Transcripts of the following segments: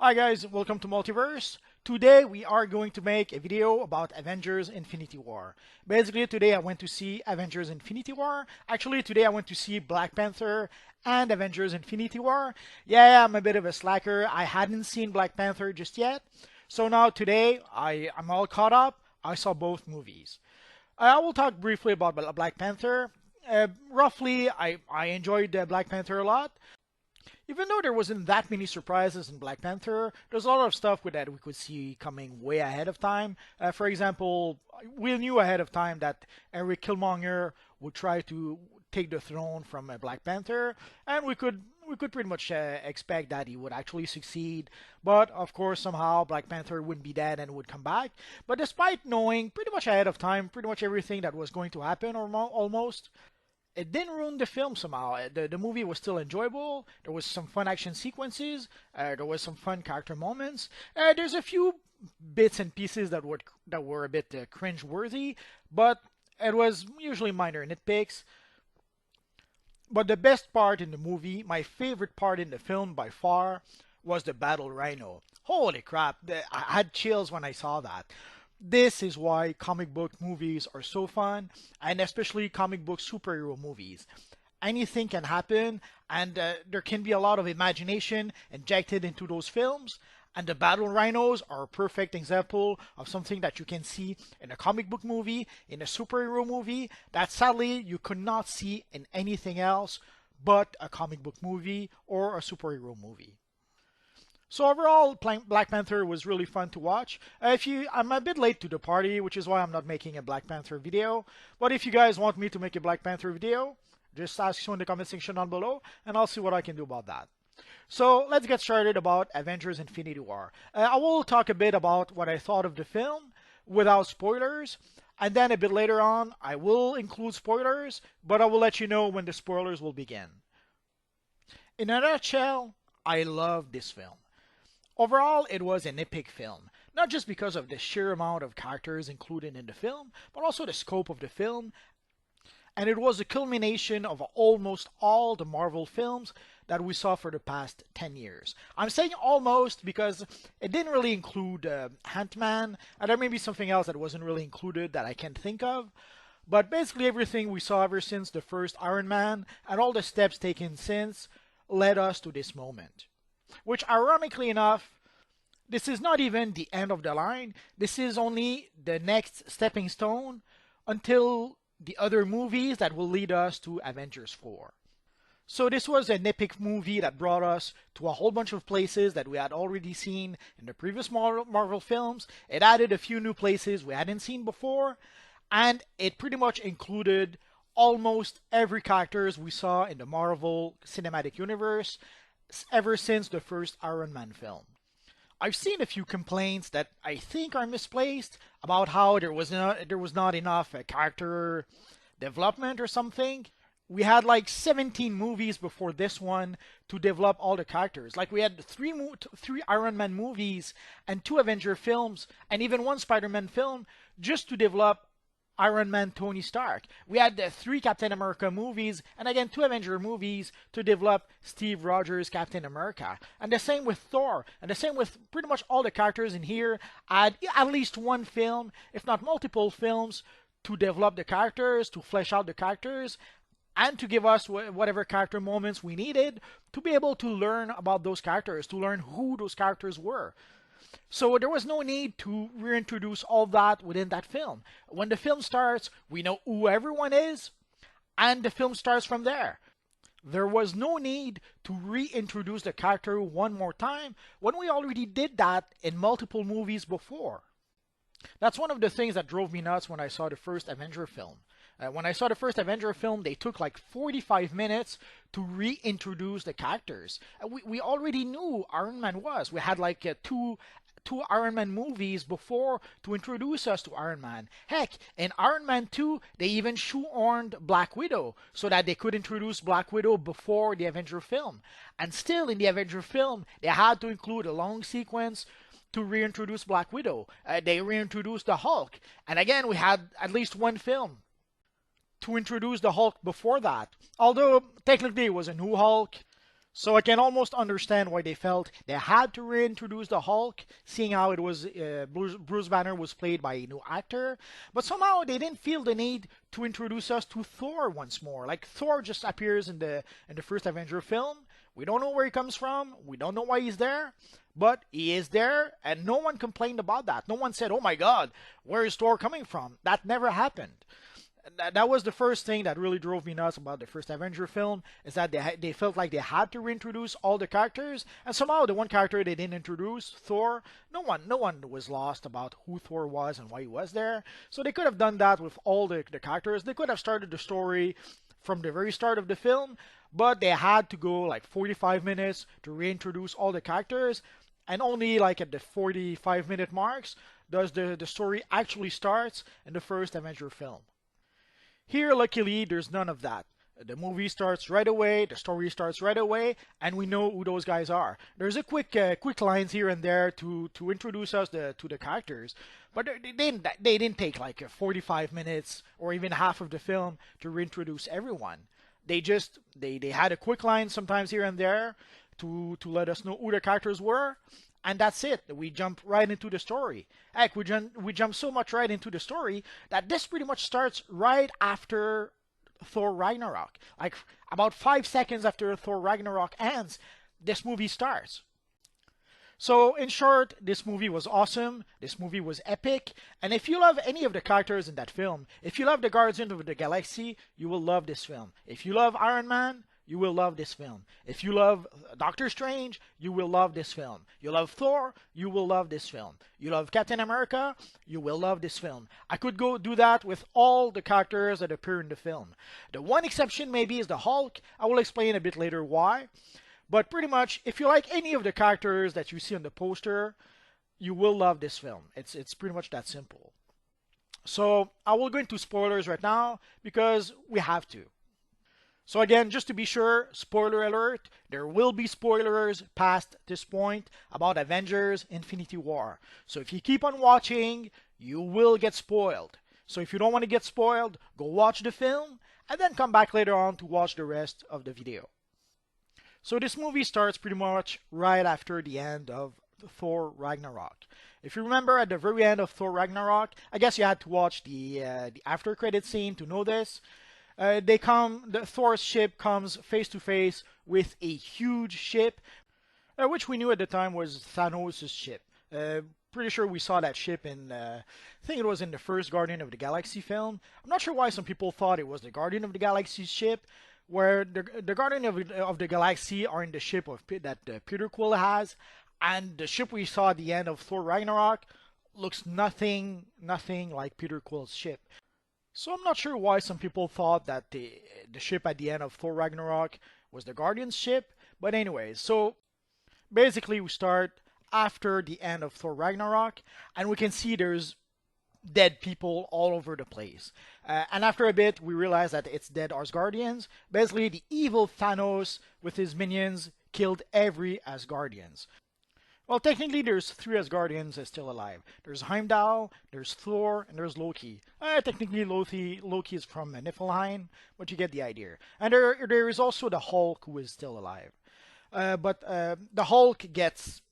Hi guys, welcome to Multiverse. Today we are going to make a video about Avengers Infinity War. Basically today I went to see Avengers Infinity War. Actually today I went to see Black Panther and Avengers Infinity War. Yeah, I'm a bit of a slacker. I hadn't seen Black Panther just yet. So now today I'm all caught up. I saw both movies. I will talk briefly about Black Panther. Roughly, I enjoyed Black Panther a lot. Even though there wasn't that many surprises in Black Panther, there's a lot of stuff with that we could see coming way ahead of time. For example, we knew ahead of time that Eric Killmonger would try to take the throne from Black Panther, and we could pretty much expect that he would actually succeed. But of course, somehow Black Panther wouldn't be dead and would come back. But despite knowing pretty much ahead of time, pretty much everything that was going to happen, or almost, it didn't ruin the film somehow. The movie was still enjoyable. There was some fun action sequences. There was some fun character moments. There's a few bits and pieces that were a bit cringe-worthy, but it was usually minor nitpicks. But the best part in the movie, my favorite part in the film by far, was the battle rhino. Holy crap! I had chills when I saw that. This is why comic book movies are so fun, and especially comic book superhero movies. Anything can happen, and there can be a lot of imagination injected into those films. And the battle rhinos are a perfect example of something that you can see in a comic book movie, in a superhero movie, that sadly you could not see in anything else but a comic book movie or a superhero movie. So overall, Black Panther was really fun to watch. I'm a bit late to the party, which is why I'm not making a Black Panther video. But if you guys want me to make a Black Panther video, just ask so in the comment section down below, and I'll see what I can do about that. So let's get started about Avengers Infinity War. I will talk a bit about what I thought of the film without spoilers, and then a bit later on, I will include spoilers, but I will let you know when the spoilers will begin. In a nutshell, I love this film. Overall, it was an epic film, not just because of the sheer amount of characters included in the film, but also the scope of the film, and it was a culmination of almost all the Marvel films that we saw for the past 10 years. I'm saying almost because it didn't really include Ant-Man, and there may be something else that wasn't really included that I can't think of, but basically everything we saw ever since the first Iron Man and all the steps taken since led us to this moment. Which, ironically enough, this is not even the end of the line. This is only the next stepping stone until the other movies that will lead us to Avengers 4. So this was an epic movie that brought us to a whole bunch of places that we had already seen in the previous Marvel films. It added a few new places we hadn't seen before, and it pretty much included almost every characters we saw in the Marvel Cinematic Universe ever since the first Iron Man film. I've seen a few complaints that I think are misplaced about how there was not enough character development or something. We had like 17 movies before this one to develop all the characters. Like we had three Iron Man movies and 2 Avenger films and even 1 Spider-Man film just to develop Iron Man Tony Stark. We had 3 Captain America movies and again 2 Avenger movies to develop Steve Rogers Captain America. And the same with Thor. And the same with pretty much all the characters in here. Had at least 1 film, if not multiple films, to develop the characters, to flesh out the characters, and to give us whatever character moments we needed to be able to learn about those characters, to learn who those characters were. So there was no need to reintroduce all that within that film. When the film starts, we know who everyone is, and the film starts from there. There was no need to reintroduce the character one more time when we already did that in multiple movies before. That's one of the things that drove me nuts when I saw the first Avenger film. When I saw the first Avenger film, they took like 45 minutes to reintroduce the characters. We already knew Iron Man was. We had like two Iron Man movies before to introduce us to Iron Man. Heck, in Iron Man 2, they even shoehorned Black Widow so that they could introduce Black Widow before the Avenger film. And still in the Avenger film, they had to include a long sequence to reintroduce Black Widow. They reintroduced the Hulk. And again, we had at least 1 film to introduce the Hulk before that. Although technically it was a new Hulk, So I can almost understand why they felt they had to reintroduce the Hulk, seeing how it was Bruce Banner was played by a new actor. But somehow they didn't feel the need to introduce us to Thor once more. Like Thor just appears in the first Avenger film. We don't know where he comes from. We don't know why he's there. But he is there, and no one complained about that. No one said, "Oh my God, where is Thor coming from?" That never happened. That was the first thing that really drove me nuts about the first Avenger film is that they felt like they had to reintroduce all the characters, and somehow the one character they didn't introduce, Thor, no one was lost about who Thor was and why he was there. So they could have done that with all the characters. They could have started the story from the very start of the film, but they had to go like 45 minutes to reintroduce all the characters, and only like at the 45-minute marks does the story actually starts in the first Avenger film. Here, luckily, there's none of that. The movie starts right away, the story starts right away, and we know who those guys are. There's a quick lines here and there to introduce us to the characters, but they didn't take like 45 minutes or even half of the film to reintroduce everyone. They had a quick line sometimes here and there to let us know who the characters were, and that's it. We jump right into the story. Heck, we jump so much right into the story that this pretty much starts right after Thor Ragnarok. Like about 5 seconds after Thor Ragnarok ends, this movie starts. So, in short, this movie was awesome. This movie was epic. And if you love any of the characters in that film, if you love the Guardians of the Galaxy, you will love this film. If you love Iron Man, you will love this film. If you love Doctor Strange, you will love this film. You love Thor, you will love this film. You love Captain America, you will love this film. I could go do that with all the characters that appear in the film. The one exception maybe is the Hulk. I will explain a bit later why. But pretty much, if you like any of the characters that you see on the poster, you will love this film. It's pretty much that simple. So I will go into spoilers right now because we have to. So again, just to be sure, spoiler alert, there will be spoilers past this point about Avengers Infinity War. So if you keep on watching, you will get spoiled. So if you don't want to get spoiled, go watch the film and then come back later on to watch the rest of the video. So this movie starts pretty much right after the end of Thor Ragnarok. If you remember at the very end of Thor Ragnarok, I guess you had to watch the after credit scene to know this. The Thor's ship comes face to face with a huge ship, which we knew at the time was Thanos' ship. Pretty sure we saw that ship I think it was in the first Guardian of the Galaxy film. I'm not sure why some people thought it was the Guardian of the Galaxy ship, where the Guardian of the Galaxy are in the ship that Peter Quill has, and the ship we saw at the end of Thor Ragnarok looks nothing like Peter Quill's ship. So I'm not sure why some people thought that the ship at the end of Thor Ragnarok was the Guardian's ship. But anyways, so basically we start after the end of Thor Ragnarok, and we can see there's dead people all over the place. And after a bit, we realize that it's dead Asgardians. Basically, the evil Thanos with his minions killed every Asgardians. Well, technically, there's three Asgardians still alive. There's Heimdall, there's Thor, and there's Loki. Technically, Loki is from Niflheim, but you get the idea. And there is also the Hulk who is still alive. But the Hulk gets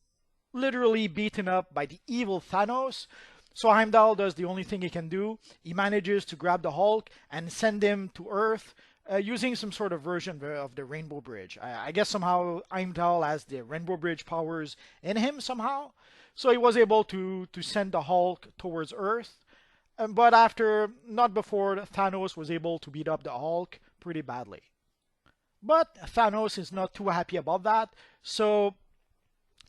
literally beaten up by the evil Thanos. So Heimdall does the only thing he can do. He manages to grab the Hulk and send him to Earth using some sort of version of the Rainbow Bridge. I guess somehow Heimdall has the Rainbow Bridge powers in him somehow. So he was able to send the Hulk towards Earth. But not before Thanos was able to beat up the Hulk pretty badly. But Thanos is not too happy about that. So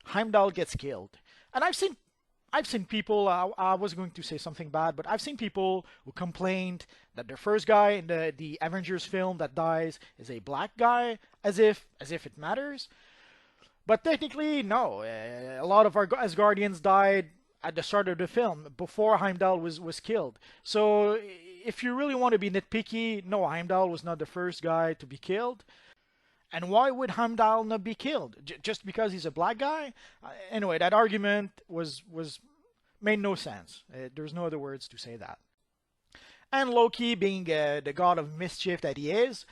Heimdall gets killed. And I've seen people, I was going to say something bad, but I've seen people who complained that the first guy in the Avengers film that dies is a black guy, as if it matters. But technically, no. A lot of our Asgardians died at the start of the film, before Heimdall was killed. So if you really want to be nitpicky, no, Heimdall was not the first guy to be killed. And why would Heimdall not be killed? Just because he's a black guy? Anyway, that argument was made no sense. There's no other words to say that. And Loki, being the god of mischief that he is,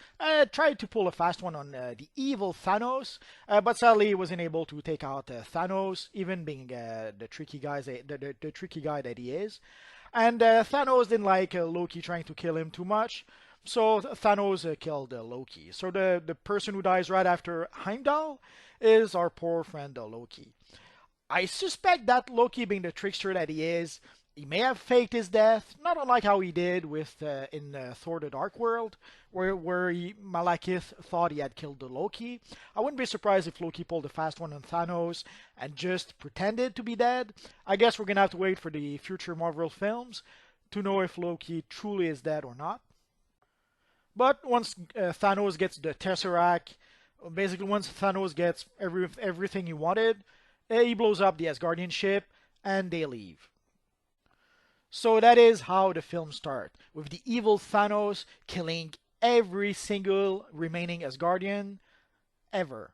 tried to pull a fast one on the evil Thanos, but sadly he wasn't able to take out Thanos, even being the tricky the tricky guy that he is. And Thanos didn't like Loki trying to kill him too much, so Thanos killed Loki. So the person who dies right after Heimdall is our poor friend Loki. I suspect that Loki, being the trickster that he is, he may have faked his death, not unlike how he did with in Thor: The Dark World, where Malekith thought he had killed the Loki. I wouldn't be surprised if Loki pulled a fast one on Thanos and just pretended to be dead. I guess we're gonna have to wait for the future Marvel films to know if Loki truly is dead or not. But once Thanos gets the Tesseract, basically once Thanos gets everything he wanted, he blows up the Asgardian ship and they leave. So that is how the film starts, with the evil Thanos killing every single remaining Asgardian ever.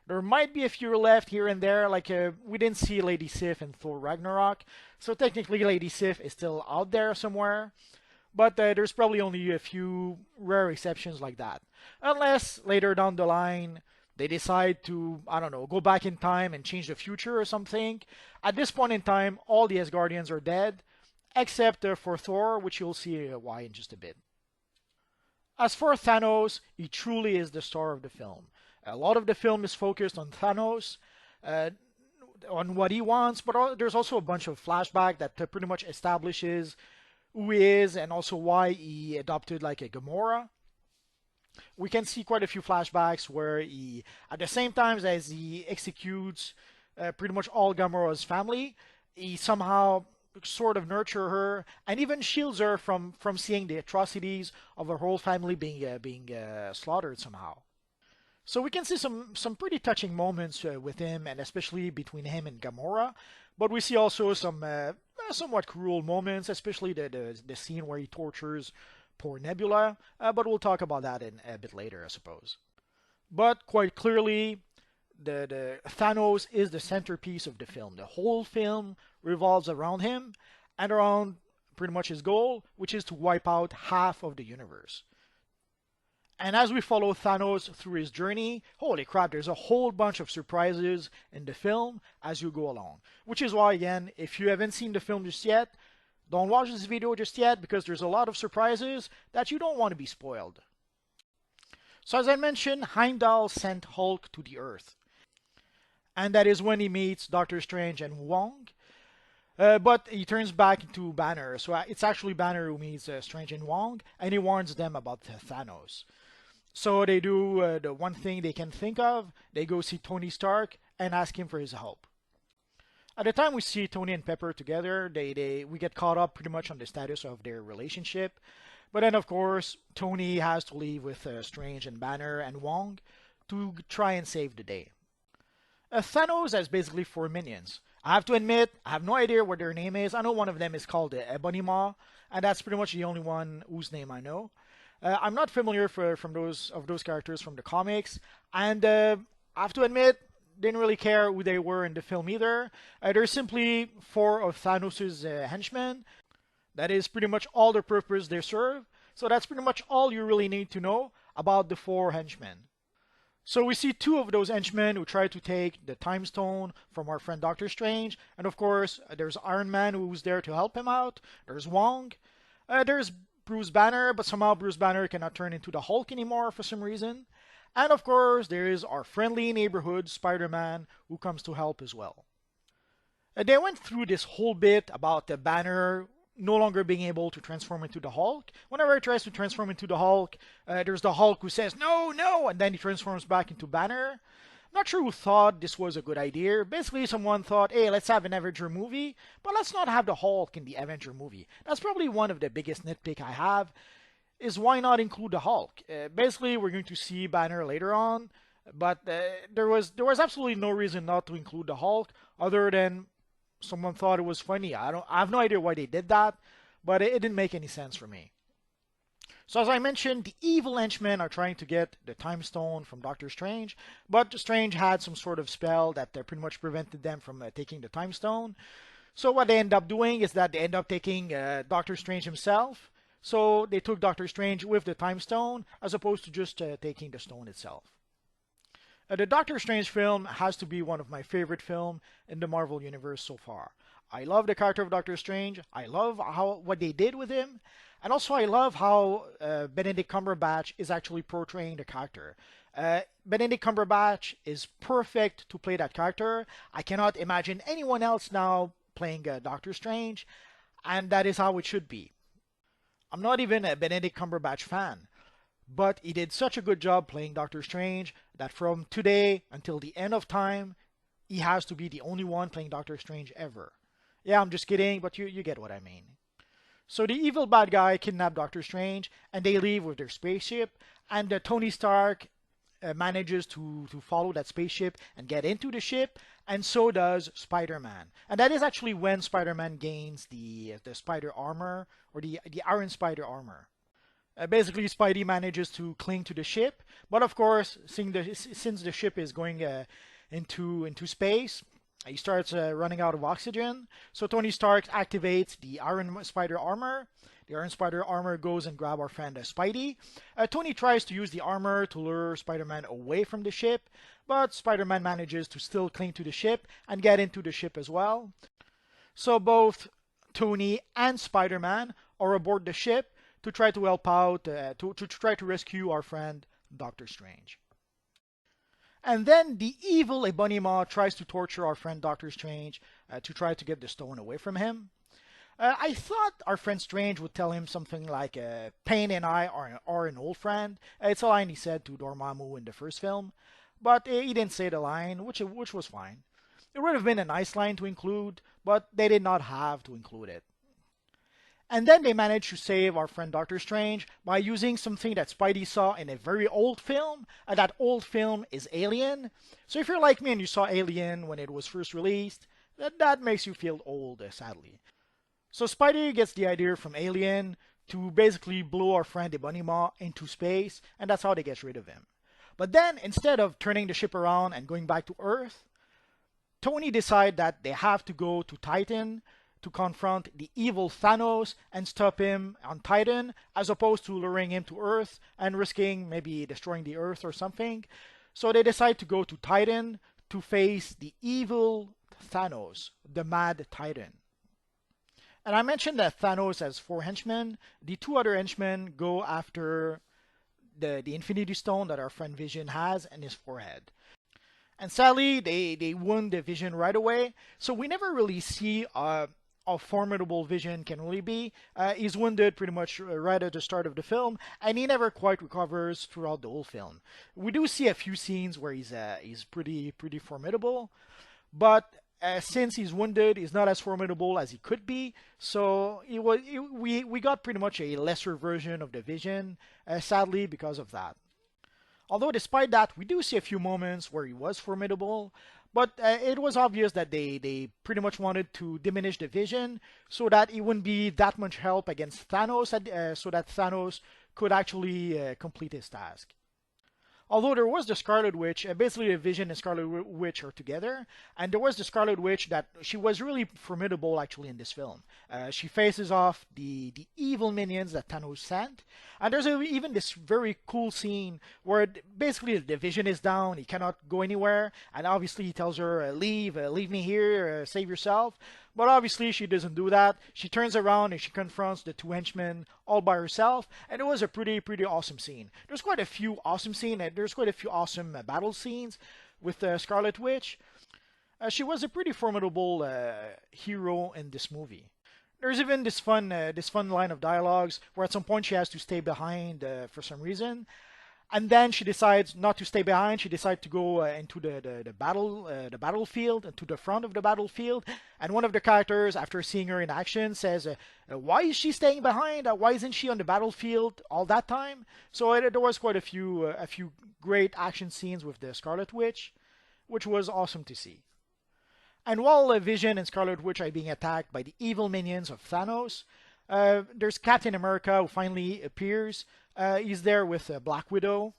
There might be a few left here and there, like we didn't see Lady Sif in Thor Ragnarok, so technically Lady Sif is still out there somewhere. But there's probably only a few rare exceptions like that. Unless later down the line they decide to, I don't know, go back in time and change the future or something. At this point in time, all the Asgardians are dead, except for Thor, which you'll see why in just a bit. As for Thanos, he truly is the star of the film. A lot of the film is focused on Thanos, on what he wants, but there's also a bunch of flashback that pretty much establishes who he is and also why he adopted like a Gamora. We can see quite a few flashbacks where he, at the same time as he executes pretty much all Gamora's family, he somehow sort of nurture her and even shields her from seeing the atrocities of her whole family being slaughtered somehow. So we can see some pretty touching moments with him, and especially between him and Gamora. But we see also some somewhat cruel moments, especially the scene where he tortures poor Nebula. But we'll talk about that in a bit later, I suppose. But quite clearly, the Thanos is the centerpiece of the film. The whole film revolves around him and around pretty much his goal, which is to wipe out half of the universe. And as we follow Thanos through his journey, holy crap, there's a whole bunch of surprises in the film as you go along. Which is why, again, if you haven't seen the film just yet, don't watch this video just yet because there's a lot of surprises that you don't want to be spoiled. So as I mentioned, Heimdall sent Hulk to the Earth. And that is when he meets Doctor Strange and Wong. But he turns back into Banner. So it's actually Banner who meets Strange and Wong, and he warns them about Thanos. So they do the one thing they can think of. They go see Tony Stark and ask him for his help. At the time we see Tony and Pepper together, we get caught up pretty much on the status of their relationship. But then, of course, Tony has to leave with Strange and Banner and Wong to try and save the day. Thanos has basically 4 minions. I have to admit, I have no idea what their name is. I know one of them is called Ebony Maw, and that's pretty much the only one whose name I know. I'm not familiar from those characters from the comics, and I have to admit, didn't really care who they were in the film either. They're simply 4 of Thanos' henchmen. That is pretty much all the purpose they serve. So that's pretty much all you really need to know about the 4 henchmen. So we see 2 of those henchmen who try to take the Time Stone from our friend Doctor Strange. And of course, there's Iron Man who's there to help him out. There's Wong. There's Bruce Banner, but somehow Bruce Banner cannot turn into the Hulk anymore for some reason. And of course, there is our friendly neighborhood Spider-Man who comes to help as well. They went through this whole bit about the Banner no longer being able to transform into the Hulk. Whenever he tries to transform into the Hulk, there's the Hulk who says, no, no, and then he transforms back into Banner. Not sure who thought this was a good idea. Basically, someone thought, hey, let's have an Avenger movie, but let's not have the Hulk in the Avenger movie. That's probably one of the biggest nitpick I have, is why not include the Hulk? Basically, we're going to see Banner later on, but there was absolutely no reason not to include the Hulk, other than someone thought it was funny. I have no idea why they did that, but it didn't make any sense for me. So as I mentioned, the evil henchmen are trying to get the Time Stone from Doctor Strange, but Strange had some sort of spell that pretty much prevented them from taking the Time Stone. So what they end up doing is that they end up taking Doctor Strange himself. So they took Doctor Strange with the Time Stone as opposed to just taking the stone itself. The Doctor Strange film has to be one of my favorite films in the Marvel Universe so far. I love the character of Doctor Strange. I love how what they did with him, and also I love how Benedict Cumberbatch is actually portraying the character. Benedict Cumberbatch is perfect to play that character. I cannot imagine anyone else now playing Doctor Strange, and that is how it should be. I'm not even a Benedict Cumberbatch fan, but he did such a good job playing Doctor Strange that from today until the end of time, he has to be the only one playing Doctor Strange ever. Yeah, I'm just kidding, but you get what I mean. So the evil bad guy kidnapped Doctor Strange, and they leave with their spaceship, and Tony Stark manages to follow that spaceship and get into the ship, and so does Spider-Man. And that is actually when Spider-Man gains the spider armor, or the Iron Spider armor. Basically, Spidey manages to cling to the ship, but of course, since the ship is going into space, he starts running out of oxygen. So Tony Stark activates the Iron Spider armor. The Iron Spider armor goes and grabs our friend Spidey. Tony tries to use the armor to lure Spider-Man away from the ship, but Spider-Man manages to still cling to the ship and get into the ship as well. So both Tony and Spider-Man are aboard the ship to try to help out, to try to rescue our friend Doctor Strange. And then the evil Ebony tries to torture our friend Doctor Strange to try to get the stone away from him. I thought our friend Strange would tell him something like, Pain and I are an old friend. It's a line he said to Dormammu in the first film, but he didn't say the line, which was fine. It would have been a nice line to include, but they did not have to include it. And then they managed to save our friend Doctor Strange by using something that Spidey saw in a very old film. And that old film is Alien. So if you're like me and you saw Alien when it was first released, that makes you feel old, sadly. So Spidey gets the idea from Alien to basically blow our friend Ebony into space, and that's how they get rid of him. But then, instead of turning the ship around and going back to Earth, Tony decides that they have to go to Titan to confront the evil Thanos and stop him on Titan, as opposed to luring him to Earth and risking maybe destroying the Earth or something. So they decide to go to Titan to face the evil Thanos, the Mad Titan. And I mentioned that Thanos has 4 henchmen. The 2 other henchmen go after the Infinity Stone that our friend Vision has in his forehead. And sadly, they wound the Vision right away, so we never really see how formidable Vision can really be. He's wounded pretty much right at the start of the film, and he never quite recovers throughout the whole film. We do see a few scenes where he's pretty formidable, but since he's wounded, he's not as formidable as he could be. So we got pretty much a lesser version of the Vision, sadly, because of that. Although despite that, we do see a few moments where he was formidable, but it was obvious that they pretty much wanted to diminish the Vision so that it wouldn't be that much help against Thanos, so that Thanos could actually complete his task. Although there was the Scarlet Witch, basically the Vision and Scarlet Witch are together, and there was the Scarlet Witch that she was really formidable actually in this film. She faces off the evil minions that Thanos sent, and there's even this very cool scene where basically the Vision is down, he cannot go anywhere, and obviously he tells her, leave me here, save yourself. But obviously she doesn't do that. She turns around and she confronts the 2 henchmen all by herself, and it was a pretty awesome scene. There's quite a few awesome scenes, and there's quite a few awesome battle scenes with Scarlet Witch. She was a pretty formidable hero in this movie. There's even this fun line of dialogues where at some point she has to stay behind for some reason. And then she decides not to stay behind. She decides to go into the battlefield, to the front of the battlefield. And one of the characters, after seeing her in action, says, "Why is she staying behind? Why isn't she on the battlefield all that time?" So there was quite a few great action scenes with the Scarlet Witch, which was awesome to see. And while Vision and Scarlet Witch are being attacked by the evil minions of Thanos, there's Captain America who finally appears. He's there with Black Widow.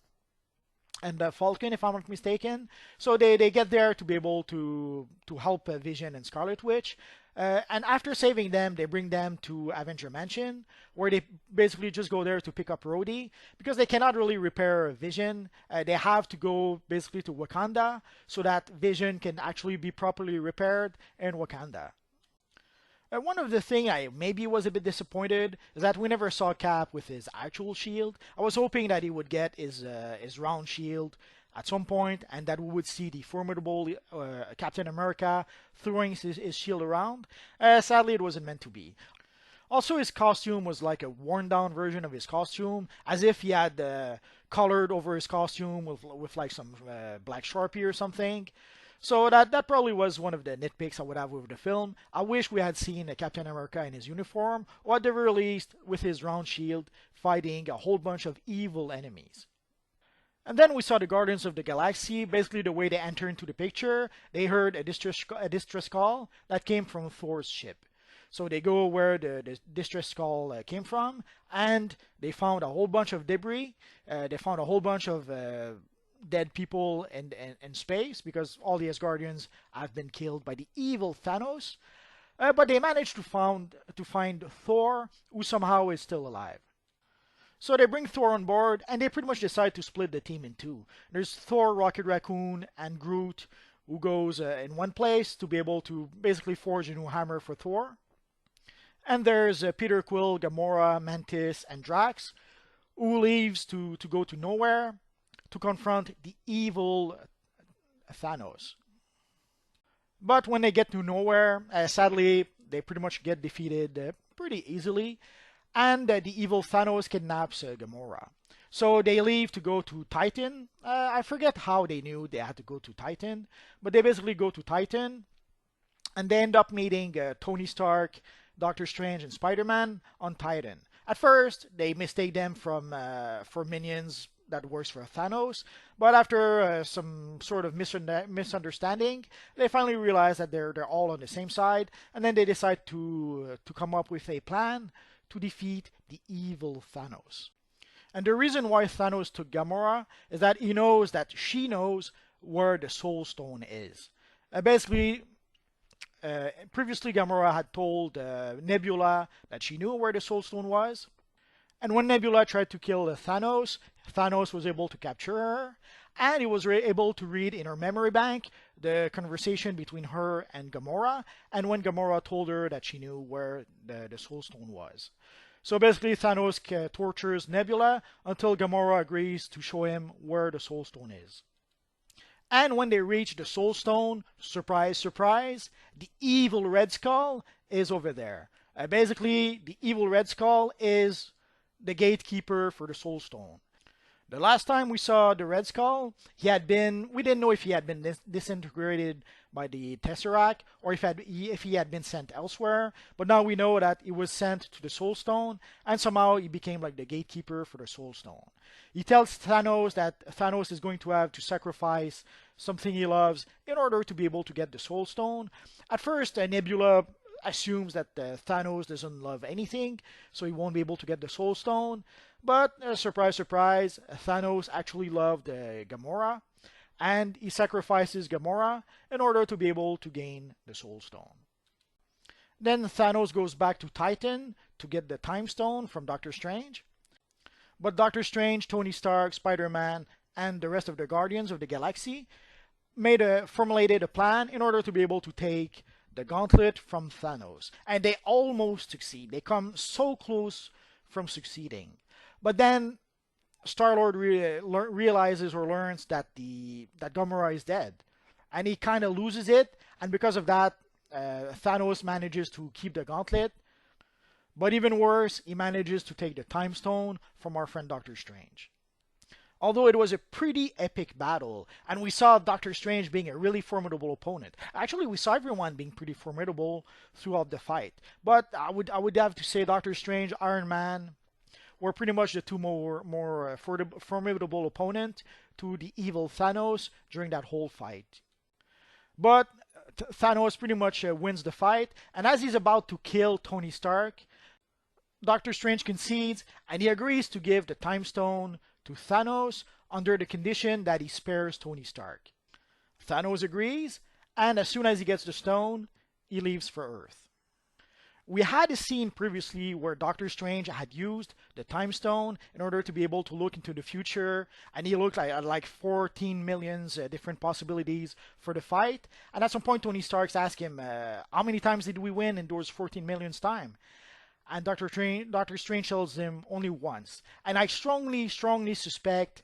and Falcon, if I'm not mistaken. So they get there to be able to help Vision and Scarlet Witch. And after saving them, they bring them to Avenger Mansion, where they basically just go there to pick up Rhodey because they cannot really repair Vision. They have to go basically to Wakanda so that Vision can actually be properly repaired in Wakanda. One of the thing I maybe was a bit disappointed is that we never saw Cap with his actual shield. I was hoping that he would get his round shield at some point, and that we would see the formidable Captain America throwing his shield around. Sadly, it wasn't meant to be. Also, his costume was like a worn down version of his costume, as if he had colored over his costume with like some black Sharpie or something. So that probably was one of the nitpicks I would have with the film. I wish we had seen Captain America in his uniform, or at the very least with his round shield, fighting a whole bunch of evil enemies. And then we saw the Guardians of the Galaxy. Basically, the way they enter into the picture, they heard a distress call that came from Thor's ship. So they go where the distress call came from, and they found a whole bunch of debris. They found a whole bunch of dead people in space because all the Asgardians have been killed by the evil Thanos. But they managed to find Thor, who somehow is still alive. So they bring Thor on board, and they pretty much decide to split the team in two. There's Thor, Rocket Raccoon, and Groot, who goes in one place to be able to basically forge a new hammer for Thor. And there's Peter Quill, Gamora, Mantis, and Drax, who leaves to go to nowhere to confront the evil Thanos. But when they get to nowhere, sadly, they pretty much get defeated pretty easily, and the evil Thanos kidnaps Gamora. So they leave to go to Titan. I forget how they knew they had to go to Titan, but they basically go to Titan, and they end up meeting Tony Stark, Doctor Strange, and Spider-Man on Titan. At first, they mistake them for minions that works for Thanos, but after some sort of misunderstanding, they finally realize that they're all on the same side, and then they decide to come up with a plan to defeat the evil Thanos. And the reason why Thanos took Gamora is that he knows that she knows where the Soul Stone is. Previously Gamora had told Nebula that she knew where the Soul Stone was. And when Nebula tried to kill Thanos, Thanos was able to capture her, and he was able to read in her memory bank the conversation between her and Gamora, and when Gamora told her that she knew where the Soul Stone was. So basically, Thanos tortures Nebula until Gamora agrees to show him where the Soul Stone is. And when they reach the Soul Stone, surprise, surprise, the evil Red Skull is over there. Basically, the evil Red Skull is the gatekeeper for the Soul Stone. The last time we saw the Red Skull, we didn't know if he had been disintegrated by the Tesseract or if he had been sent elsewhere, but now we know that he was sent to the Soul Stone, and somehow he became like the gatekeeper for the Soul Stone. He tells Thanos that Thanos is going to have to sacrifice something he loves in order to be able to get the Soul Stone. At first, Nebula assumes that Thanos doesn't love anything, so he won't be able to get the Soul Stone. But surprise, surprise, Thanos actually loved Gamora, and he sacrifices Gamora in order to be able to gain the Soul Stone. Then Thanos goes back to Titan to get the Time Stone from Doctor Strange. But Doctor Strange, Tony Stark, Spider-Man, and the rest of the Guardians of the Galaxy formulated a plan in order to be able to take the gauntlet from Thanos. And they almost succeed. They come so close from succeeding. But then Star-Lord realizes or learns that Gamora is dead. And he kind of loses it. And because of that, Thanos manages to keep the gauntlet. But even worse, he manages to take the Time Stone from our friend Doctor Strange. Although it was a pretty epic battle, and we saw Doctor Strange being a really formidable opponent. Actually, we saw everyone being pretty formidable throughout the fight. But I would have to say Doctor Strange, Iron Man were pretty much the two more formidable opponent to the evil Thanos during that whole fight. But Thanos pretty much wins the fight, and as he's about to kill Tony Stark, Doctor Strange concedes, and he agrees to give the Time Stone to Thanos under the condition that he spares Tony Stark. Thanos agrees, and as soon as he gets the stone, he leaves for Earth. We had a scene previously where Doctor Strange had used the Time Stone in order to be able to look into the future, and he looked at like 14 million different possibilities for the fight. And at some point, Tony Stark asked him, "How many times did we win in those 14 millions time?" And Doctor Strange tells him only once. And I strongly, strongly suspect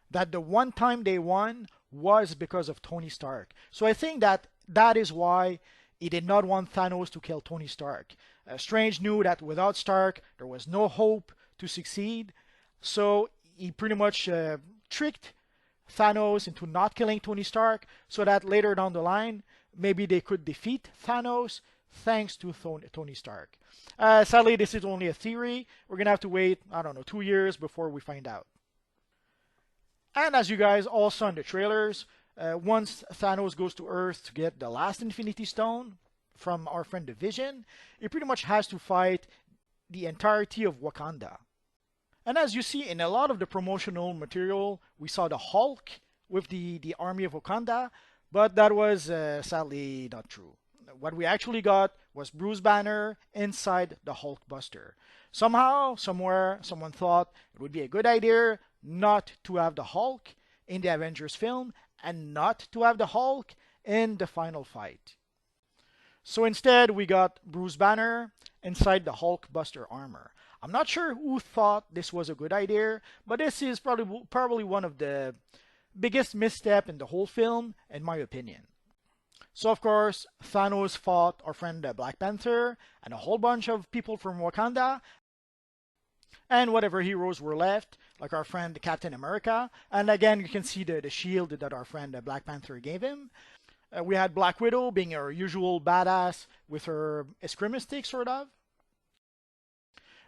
that the one time they won was because of Tony Stark. So I think that that is why he did not want Thanos to kill Tony Stark. Strange knew that without Stark, there was no hope to succeed. So he pretty much tricked Thanos into not killing Tony Stark so that later down the line, maybe they could defeat Thanos thanks to Tony Stark. Sadly, this is only a theory. We're going to have to wait, I don't know, 2 years before we find out. And as you guys all saw in the trailers, once Thanos goes to Earth to get the last Infinity Stone from our friend the Vision, he pretty much has to fight the entirety of Wakanda. And as you see in a lot of the promotional material, we saw the Hulk with the army of Wakanda, but that was sadly not true. What we actually got was Bruce Banner inside the Hulkbuster. Somehow, somewhere, someone thought it would be a good idea not to have the Hulk in the Avengers film and not to have the Hulk in the final fight. So instead, we got Bruce Banner inside the Hulkbuster armor. I'm not sure who thought this was a good idea, but this is probably one of the biggest misstep in the whole film, in my opinion. So of course, Thanos fought our friend Black Panther and a whole bunch of people from Wakanda, and whatever heroes were left, like our friend Captain America. And again, you can see the shield that our friend Black Panther gave him. We had Black Widow being our usual badass with her eskrima stick, sort of.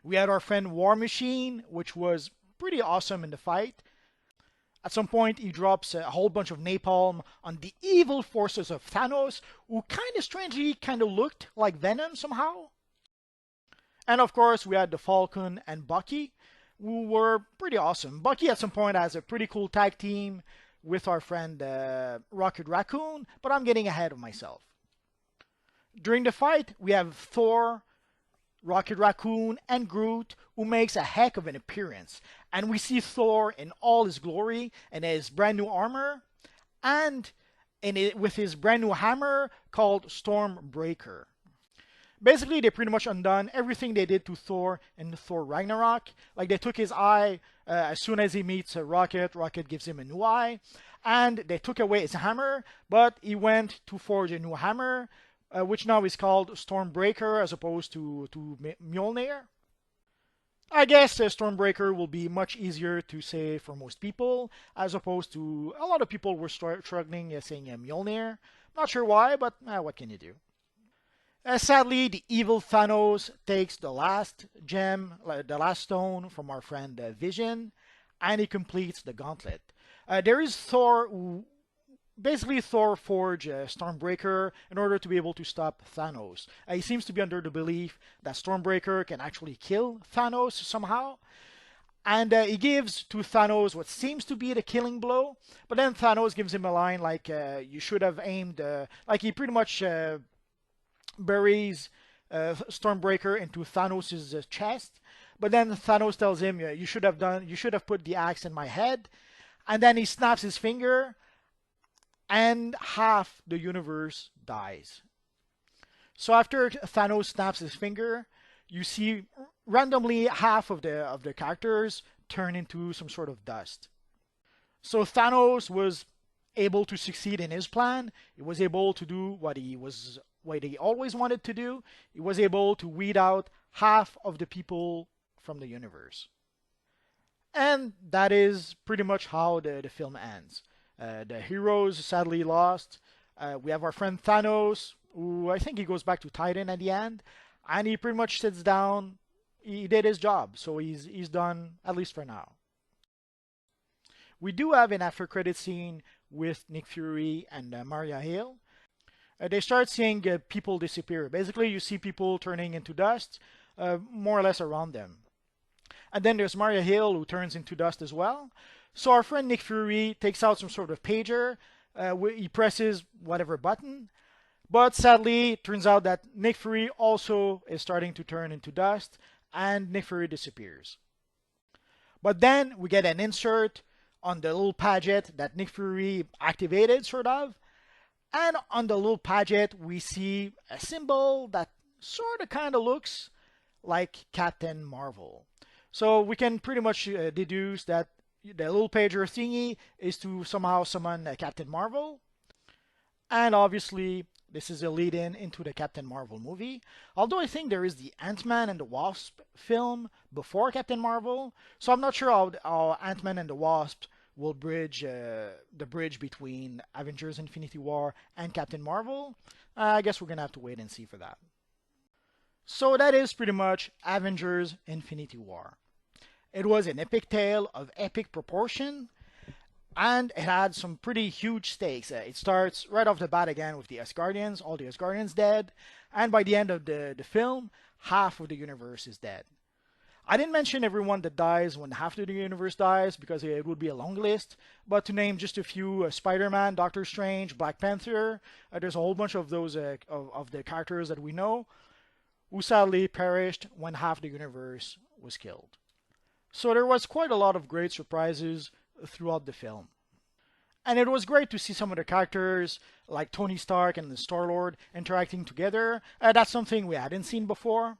We had our friend War Machine, which was pretty awesome in the fight. At some point, he drops a whole bunch of napalm on the evil forces of Thanos, who kind of strangely looked like Venom somehow. And of course, we had the Falcon and Bucky, who were pretty awesome. Bucky at some point has a pretty cool tag team with our friend Rocket Raccoon, but I'm getting ahead of myself. During the fight, we have Thor, Rocket Raccoon, and Groot, who makes a heck of an appearance. And we see Thor in all his glory and his brand new armor, and with his brand new hammer called Stormbreaker. Basically, they pretty much undone everything they did to Thor in Thor Ragnarok. Like, they took his eye as soon as he meets Rocket. Rocket gives him a new eye. And they took away his hammer, but he went to forge a new hammer, which now is called Stormbreaker as opposed to Mjolnir. I guess Stormbreaker will be much easier to say for most people, as opposed to a lot of people were struggling saying Mjolnir. Not sure why, but what can you do? Sadly, the evil Thanos takes the last gem, the last stone from our friend Vision, and he completes the gauntlet. There is Thor who basically Thor forged Stormbreaker in order to be able to stop Thanos. He seems to be under the belief that Stormbreaker can actually kill Thanos somehow. And he gives to Thanos what seems to be the killing blow. But then Thanos gives him a line like, you should have aimed, like he pretty much buries Stormbreaker into Thanos' chest. But then Thanos tells him, you should have put the axe in my head. And then he snaps his finger, and half the universe dies. So after Thanos snaps his finger, you see randomly half of the characters turn into some sort of dust. So Thanos was able to succeed in his plan. He was able to do what he always wanted to do. He was able to weed out half of the people from the universe. And that is pretty much how the film ends. The heroes sadly lost. We have our friend Thanos, who I think he goes back to Titan at the end, and he pretty much sits down. He did his job, so he's done, at least for now. We do have an after credit scene with Nick Fury and Maria Hill. They start seeing people disappear. Basically, you see people turning into dust, more or less around them. And then there's Maria Hill, who turns into dust as well. So our friend Nick Fury takes out some sort of pager. He presses whatever button. But sadly, it turns out that Nick Fury also is starting to turn into dust, and Nick Fury disappears. But then we get an insert on the little padget that Nick Fury activated, sort of. And on the little padget, we see a symbol that sort of kind of looks like Captain Marvel. So we can pretty much deduce that the little pager thingy is to somehow summon Captain Marvel. And obviously, this is a lead in into the Captain Marvel movie. Although I think there is the Ant-Man and the Wasp film before Captain Marvel. So I'm not sure how Ant-Man and the Wasp will bridge the bridge between Avengers Infinity War and Captain Marvel. I guess we're going to have to wait and see for that. So that is pretty much Avengers Infinity War. It was an epic tale of epic proportion, and it had some pretty huge stakes. It starts right off the bat again with the Asgardians, all the Asgardians dead, and by the end of the film, half of the universe is dead. I didn't mention everyone that dies when half of the universe dies because it would be a long list, but to name just a few, Spider-Man, Doctor Strange, Black Panther, there's a whole bunch of those of the characters that we know who sadly perished when half the universe was killed. So there was quite a lot of great surprises throughout the film. And it was great to see some of the characters like Tony Stark and the Star-Lord interacting together. That's something we hadn't seen before.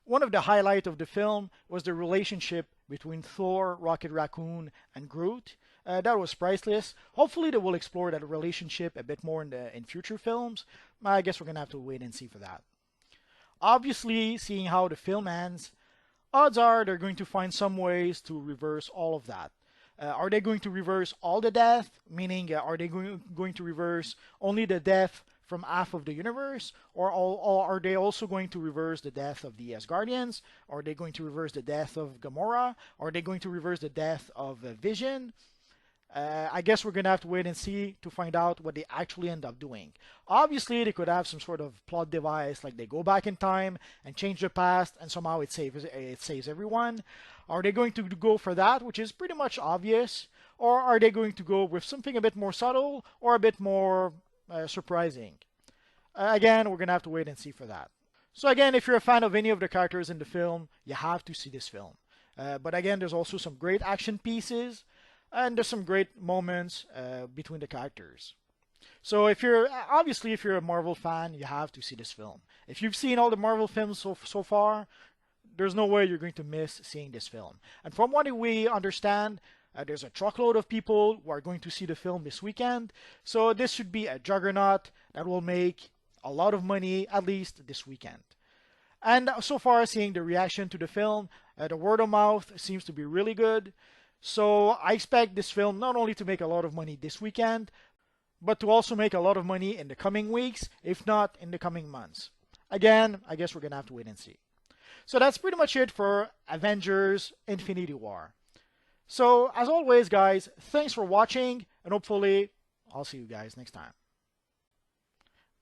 One of the highlights of the film was the relationship between Thor, Rocket Raccoon, and Groot. That was priceless. Hopefully they will explore that relationship a bit more in future films. I guess we're going to have to wait and see for that. Obviously, seeing how the film ends, odds are they're going to find some ways to reverse all of that. Are they going to reverse all the death? Meaning, are they going to reverse only the death from half of the universe? Or are they also going to reverse the death of the Asgardians? Are they going to reverse the death of Gamora? Are they going to reverse the death of Vision? I guess we're going to have to wait and see to find out what they actually end up doing. Obviously, they could have some sort of plot device, like they go back in time and change the past, and somehow it saves everyone. Are they going to go for that, which is pretty much obvious? Or are they going to go with something a bit more subtle or a bit more surprising? Again, we're going to have to wait and see for that. So again, if you're a fan of any of the characters in the film, you have to see this film. But again, there's also some great action pieces, and there's some great moments between the characters. So if you're a Marvel fan, you have to see this film. If you've seen all the Marvel films so far, there's no way you're going to miss seeing this film. And from what we understand, there's a truckload of people who are going to see the film this weekend. So this should be a juggernaut that will make a lot of money, at least this weekend. And so far, seeing the reaction to the film, the word of mouth seems to be really good. So I expect this film not only to make a lot of money this weekend, but to also make a lot of money in the coming weeks, if not in the coming months. Again, I guess we're going to have to wait and see. So that's pretty much it for Avengers Infinity War. So as always, guys, thanks for watching, and hopefully I'll see you guys next time.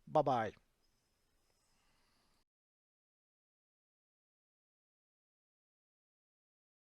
Bye-bye.